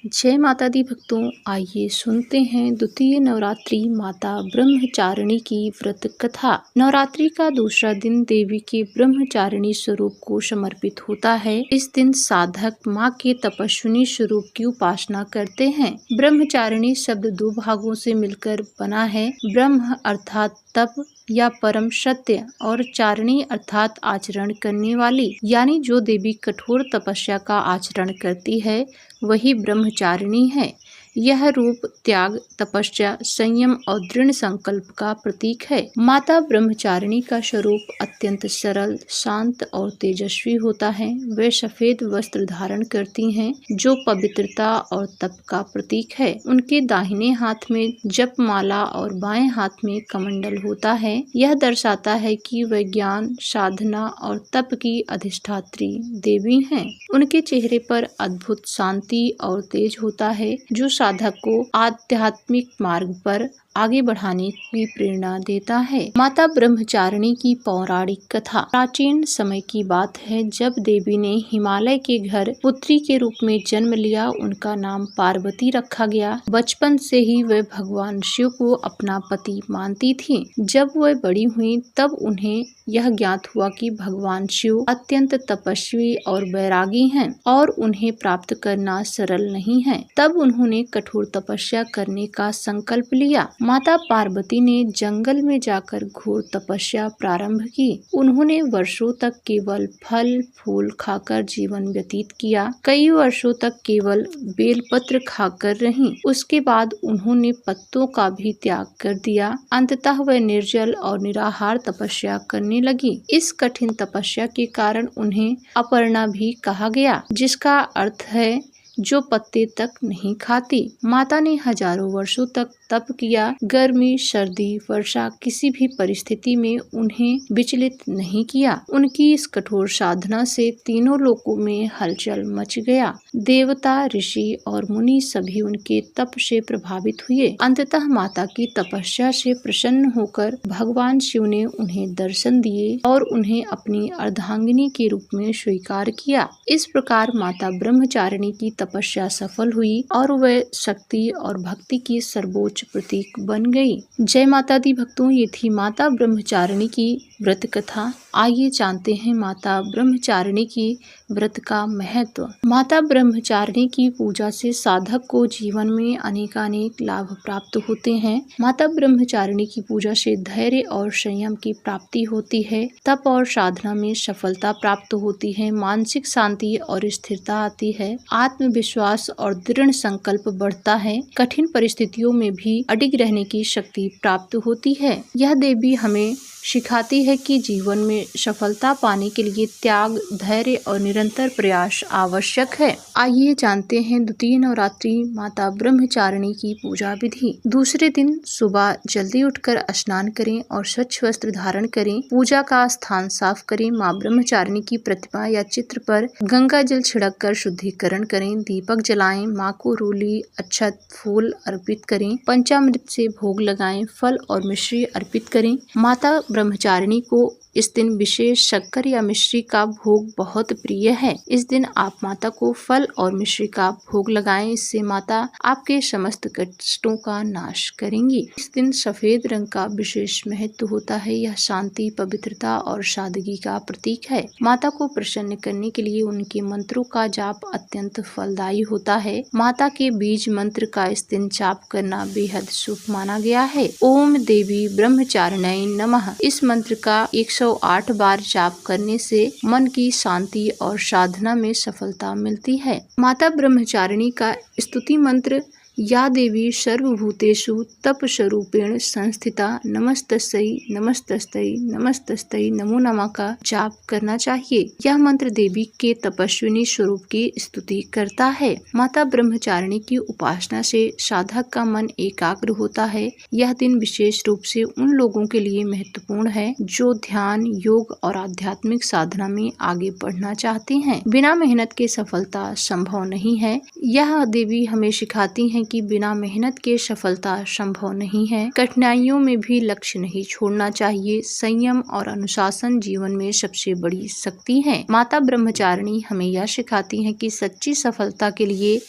जय माता दी भक्तों, आइए सुनते हैं द्वितीय नवरात्रि माता ब्रह्मचारिणी की व्रत कथा। नवरात्रि का दूसरा दिन देवी के ब्रह्मचारिणी स्वरूप को समर्पित होता है। इस दिन साधक माँ के तपस्विनी स्वरूप की उपासना करते हैं। ब्रह्मचारिणी शब्द दो भागों से मिलकर बना है। ब्रह्म अर्थात तप या परम सत्य और चारिणी अर्थात आचरण करने वाली, यानी जो देवी कठोर तपस्या का आचरण करती है वही ब्रह्मचारिणी है। यह रूप त्याग, तपस्या, संयम और दृढ़ संकल्प का प्रतीक है। माता ब्रह्मचारिणी का स्वरूप अत्यंत सरल, शांत और तेजस्वी होता है। वे सफेद वस्त्र धारण करती हैं, जो पवित्रता और तप का प्रतीक है। उनके दाहिने हाथ में जप माला और बाएं हाथ में कमंडल होता है। यह दर्शाता है कि वे ज्ञान, साधना और तप की अधिष्ठात्री देवी हैं। उनके चेहरे पर अद्भुत शांति और तेज होता है, जो साधक को आध्यात्मिक मार्ग पर आगे बढ़ाने की प्रेरणा देता है। माता ब्रह्मचारिणी की पौराणिक कथा। प्राचीन समय की बात है, जब देवी ने हिमालय के घर पुत्री के रूप में जन्म लिया। उनका नाम पार्वती रखा गया। बचपन से ही वे भगवान शिव को अपना पति मानती थी। जब वे बड़ी हुई तब उन्हें यह ज्ञात हुआ कि भगवान शिव अत्यंत तपस्वी और बैरागी हैं और उन्हें प्राप्त करना सरल नहीं है। तब उन्होंने कठोर तपस्या करने का संकल्प लिया। माता पार्वती ने जंगल में जाकर घोर तपस्या प्रारंभ की। उन्होंने वर्षों तक केवल फल फूल खाकर जीवन व्यतीत किया। कई वर्षों तक केवल बेलपत्र खाकर रहीं। उसके बाद उन्होंने पत्तों का भी त्याग कर दिया। अंततः वह निर्जल और निराहार तपस्या करने लगी। इस कठिन तपस्या के कारण उन्हें अपर्णा भी कहा गया, जिसका अर्थ है जो पत्ते तक नहीं खाती। माता ने हजारों वर्षों तक तप किया। गर्मी, सर्दी, वर्षा किसी भी परिस्थिति में उन्हें विचलित नहीं किया। उनकी इस कठोर साधना से तीनों लोकों में हलचल मच गया। देवता, ऋषि और मुनि सभी उनके तप से प्रभावित हुए। अंततः माता की तपस्या से प्रसन्न होकर भगवान शिव ने उन्हें दर्शन दिए और उन्हें अपनी अर्धांगिनी के रूप में स्वीकार किया। इस प्रकार माता ब्रह्मचारिणी की तपस्या सफल हुई और वह शक्ति और भक्ति की सर्वोच्च प्रतीक बन गई। जय माता दी भक्तों, ये थी माता ब्रह्मचारिणी की व्रत कथा। आइए जानते हैं माता ब्रह्मचारिणी की व्रत का महत्व। माता ब्रह्मचारिणी की पूजा से साधक को जीवन में अनेकानेक लाभ प्राप्त होते हैं। माता ब्रह्मचारिणी की पूजा से धैर्य और संयम की प्राप्ति होती है। तप और साधना में सफलता प्राप्त होती है। मानसिक शांति और स्थिरता आती है। आत्मविश्वास और दृढ़ संकल्प बढ़ता है। कठिन परिस्थितियों में भी अडिग रहने की शक्ति प्राप्त होती है। यह देवी हमें सिखाती है कि जीवन में सफलता पाने के लिए त्याग, धैर्य और निरंतर प्रयास आवश्यक है। आइए जानते हैं द्वितीय नवरात्रि माता ब्रह्मचारिणी की पूजा विधि। दूसरे दिन सुबह जल्दी उठकर स्नान करें और स्वच्छ वस्त्र धारण करें। पूजा का स्थान साफ करें। माँ ब्रह्मचारिणी की प्रतिमा या चित्र पर गंगा जल छिड़क कर शुद्धिकरण करें। दीपक जलाएं। माँ को रोली, अक्षत, फूल अर्पित करें। पंचामृत से भोग लगाएं। फल और मिश्री अर्पित करें। माता ब्रह्मचारिणी को इस दिन विशेष शक्कर या मिश्री का भोग बहुत प्रिय है। इस दिन आप माता को फल और मिश्री का भोग लगाएं। इससे माता आपके समस्त कष्टों का नाश करेंगी। इस दिन सफेद रंग का विशेष महत्व होता है। यह शांति, पवित्रता और सादगी का प्रतीक है। माता को प्रसन्न करने के लिए उनके मंत्रों का जाप अत्यंत फलदायी होता है। माता के बीज मंत्र का इस दिन जाप करना बेहद शुभ माना गया है। ओम देवी ब्रह्मचारिण्यै नमः। इस मंत्र का 108 बार जाप करने से मन की शांति और साधना में सफलता मिलती है। माता ब्रह्मचारिणी का स्तुति मंत्र या देवी सर्वभूतेषु तप स्वरूपेण संस्थिता नमस्तस्यै नमस्तस्यै नमस्तस्यै नमो नमः का जाप करना चाहिए। यह मंत्र देवी के तपस्विनी स्वरूप की स्तुति करता है। माता ब्रह्मचारिणी की उपासना से साधक का मन एकाग्र होता है। यह दिन विशेष रूप से उन लोगों के लिए महत्वपूर्ण है जो ध्यान, योग और आध्यात्मिक साधना में आगे बढ़ना चाहते हैं। बिना मेहनत के सफलता संभव नहीं है। यह देवी हमें सिखाती है कि बिना मेहनत के सफलता संभव नहीं है। कठिनाइयों में भी लक्ष्य नहीं छोड़ना चाहिए। संयम और अनुशासन जीवन में सबसे बड़ी शक्ति है। माता ब्रह्मचारिणी हमें यह सिखाती है कि सच्ची सफलता के लिए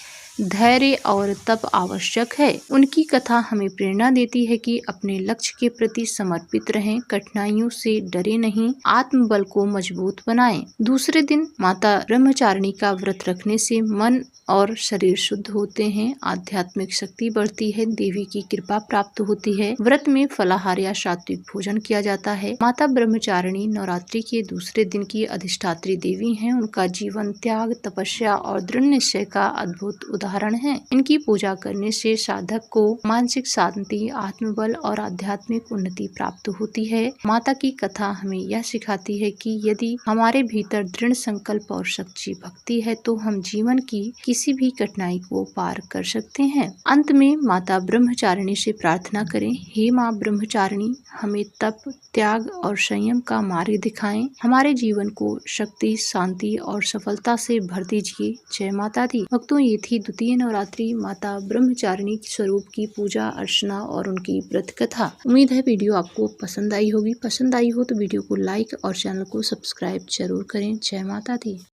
धैर्य और तप आवश्यक है। उनकी कथा हमें प्रेरणा देती है कि अपने लक्ष्य के प्रति समर्पित रहें, कठिनाइयों से डरे नहीं, आत्मबल को मजबूत बनाएं। दूसरे दिन माता ब्रह्मचारिणी का व्रत रखने से मन और शरीर शुद्ध होते हैं, आध्यात्मिक शक्ति बढ़ती है, देवी की कृपा प्राप्त होती है। व्रत में फलाहार या सात्विक भोजन किया जाता है। माता ब्रह्मचारिणी नवरात्रि के दूसरे दिन की अधिष्ठात्री देवी हैं। उनका जीवन त्याग, तपस्या और दृढ़ निश्चय का अद्भुत उदाहरण है। इनकी पूजा करने से साधक को मानसिक शांति, आत्मबल और आध्यात्मिक उन्नति प्राप्त होती है। माता की कथा हमें यह सिखाती है कि यदि हमारे भीतर दृढ़ संकल्प और सच्ची भक्ति है तो हम जीवन की किसी भी कठिनाई को पार कर सकते हैं। अंत में माता ब्रह्मचारिणी से प्रार्थना करें, हे माँ ब्रह्मचारिणी, हमें तप, त्याग और संयम का मार्ग दिखाएं। हमारे जीवन को शक्ति, शांति और सफलता से भर दीजिए। जय माता दी। भक्तों, ये थी द्वितीय नवरात्रि माता ब्रह्मचारिणी स्वरूप की पूजा अर्चना और उनकी व्रत कथा। उम्मीद है वीडियो आपको पसंद आई होगी। पसंद आई हो तो वीडियो को लाइक और चैनल को सब्सक्राइब जरूर करें। जय माता दी।